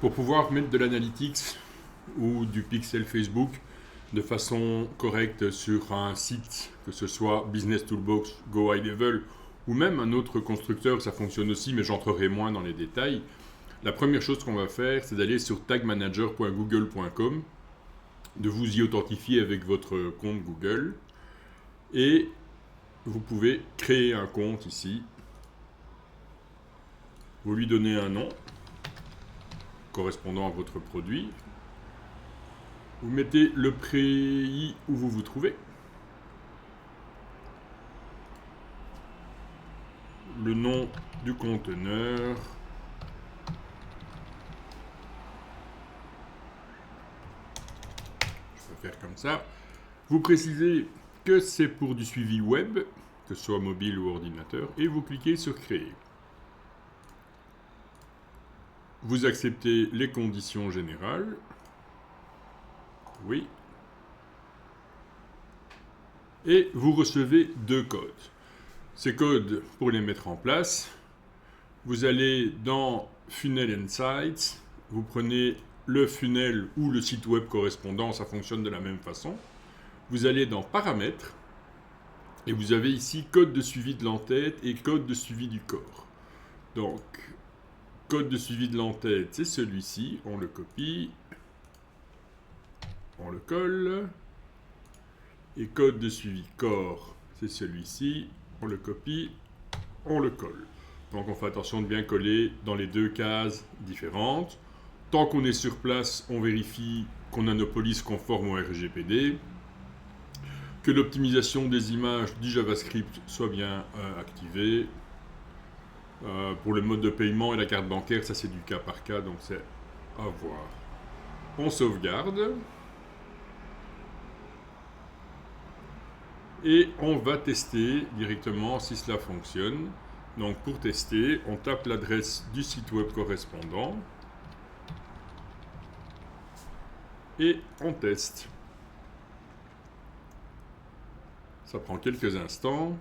Pour pouvoir mettre de l'analytics ou du pixel Facebook de façon correcte sur un site, que ce soit Business Toolbox, Go High Level ou même un autre constructeur, ça fonctionne aussi, mais j'entrerai moins dans les détails. La première chose qu'on va faire, c'est d'aller sur tagmanager.google.com, de vous y authentifier avec votre compte Google, et vous pouvez créer un compte ici. Vous lui donnez un nom correspondant à votre produit. Vous mettez le pays où vous vous trouvez, le nom du conteneur, je vais faire comme ça. Vous précisez que c'est pour du suivi web, que ce soit mobile ou ordinateur, et vous cliquez sur créer. Vous acceptez les conditions générales. Oui. Et vous recevez 2 codes. Ces codes, pour les mettre en place, vous allez dans Funnel Insights, vous prenez le funnel ou le site web correspondant, ça fonctionne de la même façon. Vous allez dans Paramètres, et vous avez ici code de suivi de l'entête et code de suivi du corps. Donc, code de suivi de l'entête, c'est celui-ci, on le copie, on le colle. Et code de suivi corps, c'est celui-ci, on le copie, on le colle. Donc on fait attention de bien coller dans les 2 cases différentes. Tant qu'on est sur place, on vérifie qu'on a nos polices conformes au RGPD, que l'optimisation des images du JavaScript soit bien activée. Pour le mode de paiement et la carte bancaire, ça c'est du cas par cas, donc c'est à voir. On sauvegarde. Et on va tester directement si cela fonctionne. Donc pour tester, on tape l'adresse du site web correspondant. Et on teste. Ça prend quelques instants.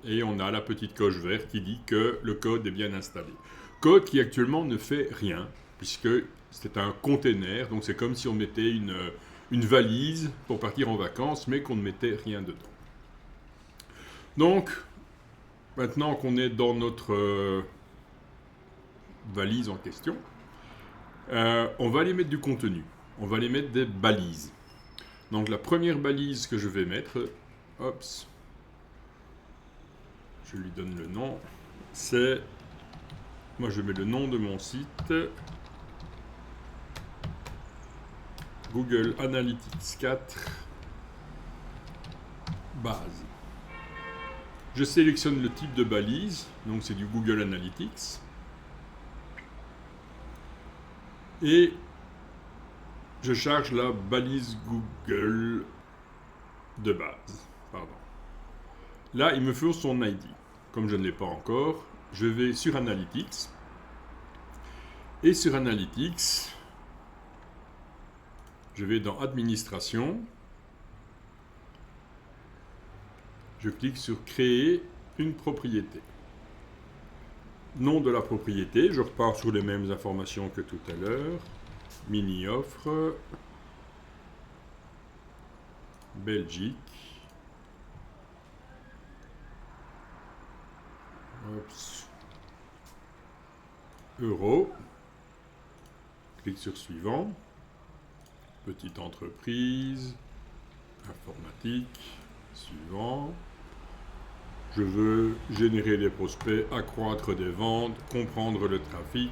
Et on a la petite coche verte qui dit que le code est bien installé. Code qui actuellement ne fait rien, puisque c'est un container, donc c'est comme si on mettait une valise pour partir en vacances, mais qu'on ne mettait rien dedans. Donc, maintenant qu'on est dans notre valise en question, on va aller mettre du contenu. On va aller mettre des balises. Donc la première balise que je vais mettre, je lui donne le nom, c'est, moi je mets le nom de mon site, Google Analytics 4, base. Je sélectionne le type de balise, donc c'est du Google Analytics. Et je charge la balise Google de base. Pardon. Là, il me faut son ID. Comme je ne l'ai pas encore, je vais sur Analytics. Et sur Analytics, je vais dans Administration. Je clique sur Créer une propriété. Nom de la propriété, je repars sur les mêmes informations que tout à l'heure. Mini-offre. Belgique. Euro. Clique sur Suivant. Petite entreprise. Informatique. Suivant. Je veux générer des prospects, accroître des ventes, comprendre le trafic,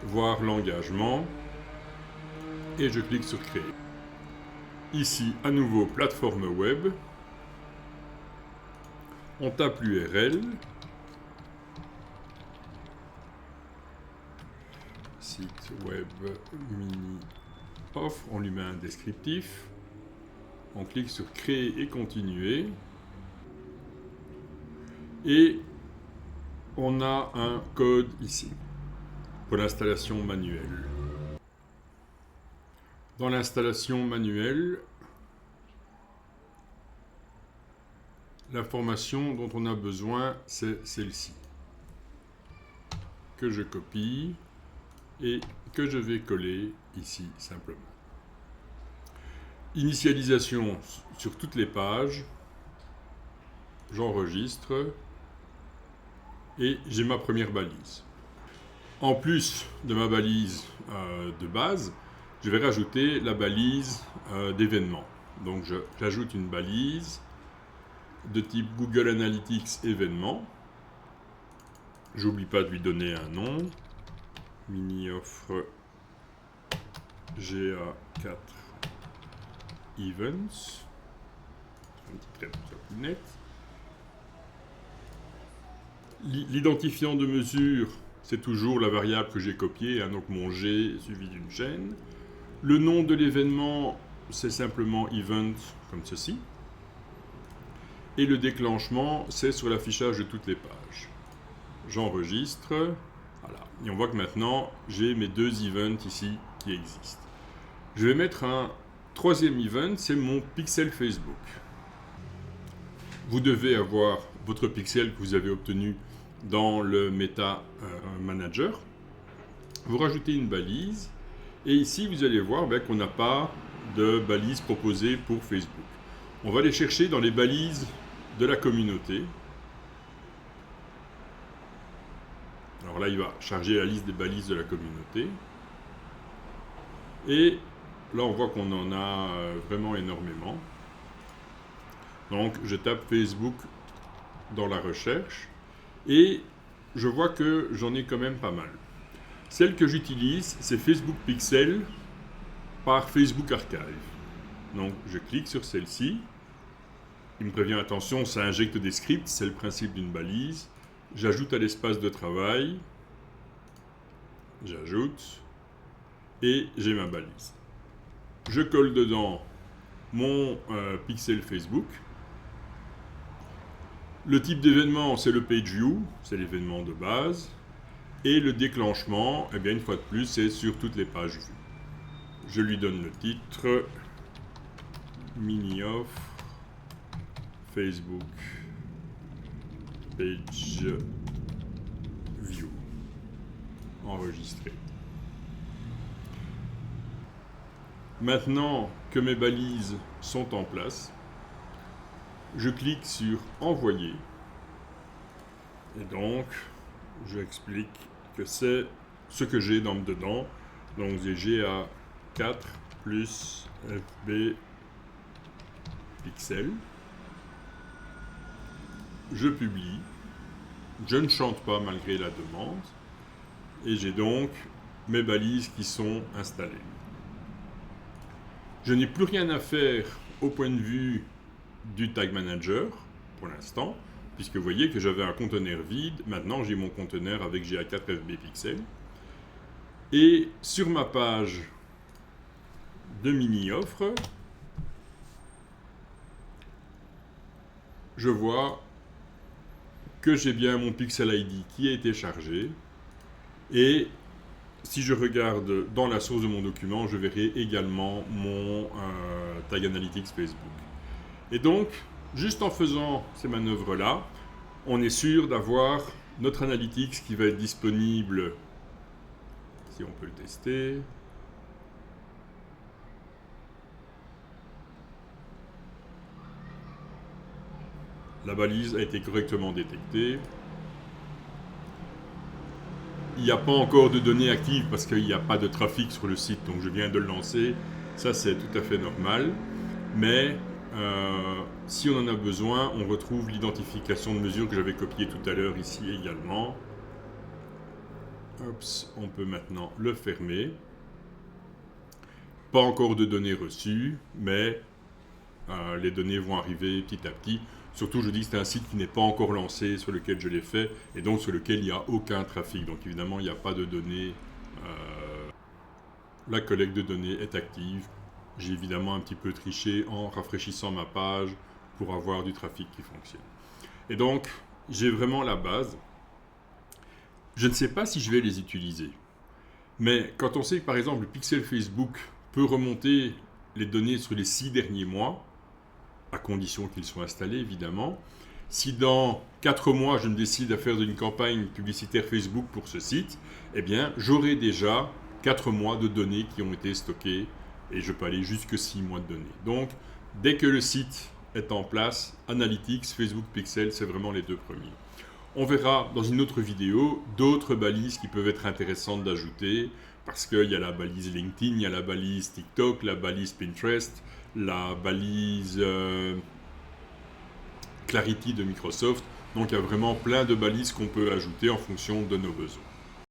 voir l'engagement. Et je clique sur Créer. Ici, à nouveau, plateforme web. On tape l'URL. Site web mini offre. On lui met un descriptif. On clique sur Créer et Continuer. Et on a un code ici pour l'installation manuelle. Dans l'installation manuelle, l'information dont on a besoin, c'est celle-ci. que je copie et que je vais coller ici simplement. Initialisation sur toutes les pages. J'enregistre et j'ai ma première balise. En plus de ma balise de base, je vais rajouter la balise d'événement. Donc j'ajoute une balise de type Google Analytics événement. J'oublie pas de lui donner un nom. Mini offre GA4 Events. Un petit trait pour ça plus net. L'identifiant de mesure, c'est toujours la variable que j'ai copiée, hein, donc mon G est suivi d'une chaîne. Le nom de l'événement, c'est simplement event, comme ceci. Et le déclenchement, c'est sur l'affichage de toutes les pages. J'enregistre, voilà. Et on voit que maintenant, j'ai mes deux events ici qui existent. Je vais mettre un troisième event, c'est mon pixel Facebook. Vous devez avoir votre pixel que vous avez obtenu dans le Meta Manager. Vous rajoutez une balise et ici vous allez voir qu'on n'a pas de balise proposée pour Facebook. On va les chercher dans les balises de la communauté. Alors là il va charger la liste des balises de la communauté et là on voit qu'on en a vraiment énormément. Donc je tape Facebook dans la recherche et je vois que j'en ai quand même pas mal. Celle que j'utilise, c'est Facebook Pixel par Facebook Archive. Donc je clique sur celle-ci. Il me prévient, attention, ça injecte des scripts, c'est le principe d'une balise. J'ajoute à l'espace de travail. J'ajoute. Et j'ai ma balise. Je colle dedans mon pixel Facebook. Le type d'événement, c'est le page view, c'est l'événement de base. Et le déclenchement, eh bien, une fois de plus, c'est sur toutes les pages vues. Je lui donne le titre mini-off Facebook page view. Enregistré. Maintenant que mes balises sont en place, je clique sur envoyer. Et donc, j'explique que c'est ce que j'ai dedans. Donc, j'ai GA4 plus FB pixel. Je publie. Je ne chante pas malgré la demande. Et j'ai donc mes balises qui sont installées. Je n'ai plus rien à faire au point de vue du Tag Manager pour l'instant, puisque vous voyez que j'avais un conteneur vide. Maintenant, j'ai mon conteneur avec GA4 FB Pixel. Et sur ma page de mini-offre, je vois que j'ai bien mon Pixel ID qui a été chargé. Et si je regarde dans la source de mon document, je verrai également mon Tag Analytics Facebook. Et donc, juste en faisant ces manœuvres-là, on est sûr d'avoir notre Analytics qui va être disponible, si on peut le tester. La balise a été correctement détectée. Il n'y a pas encore de données actives parce qu'il n'y a pas de trafic sur le site, donc je viens de le lancer. Ça, c'est tout à fait normal. Mais si on en a besoin, on retrouve l'identification de mesure que j'avais copiée tout à l'heure ici également. Oups, on peut maintenant le fermer. Pas encore de données reçues, mais les données vont arriver petit à petit. Surtout, je dis que c'est un site qui n'est pas encore lancé, sur lequel je l'ai fait, et donc sur lequel il n'y a aucun trafic. Donc évidemment, il n'y a pas de données. La collecte de données est active. J'ai évidemment un petit peu triché en rafraîchissant ma page pour avoir du trafic qui fonctionne. Et donc, j'ai vraiment la base. Je ne sais pas si je vais les utiliser. Mais quand on sait que, par exemple, le pixel Facebook peut remonter les données sur les 6 derniers mois, à condition qu'ils soient installés, évidemment, Si dans 4 mois, je me décide à faire une campagne publicitaire Facebook pour ce site, eh bien, j'aurai déjà 4 mois de données qui ont été stockées et je peux aller jusque 6 mois de données. Donc, dès que le site est en place, Analytics, Facebook Pixel, c'est vraiment les deux premiers. On verra dans une autre vidéo d'autres balises qui peuvent être intéressantes d'ajouter parce qu'il y a la balise LinkedIn, il y a la balise TikTok, la balise Pinterest, la balise Clarity de Microsoft. Donc il y a vraiment plein de balises qu'on peut ajouter en fonction de nos besoins.